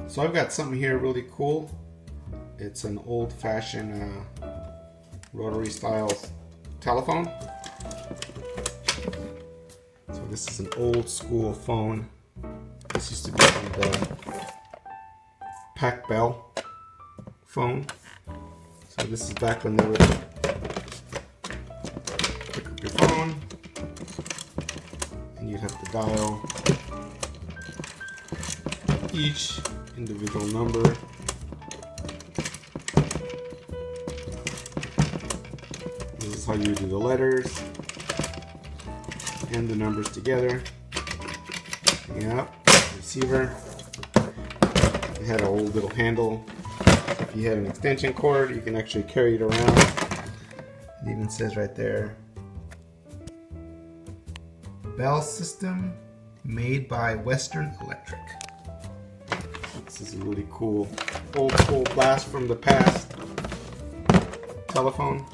So I've got something here really cool. It's an old-fashioned rotary style telephone. So this is an old school phone. This used to be the Pac Bell phone. So this is back when they would pick up your phone and you'd have to dial each individual number. This is how you do the letters and the numbers together. Yep, receiver. It had a old little handle. If you had an extension cord, you can actually carry it around. It even says right there, Bell system made by Western Electric. This is a really cool, old school blast from the past telephone.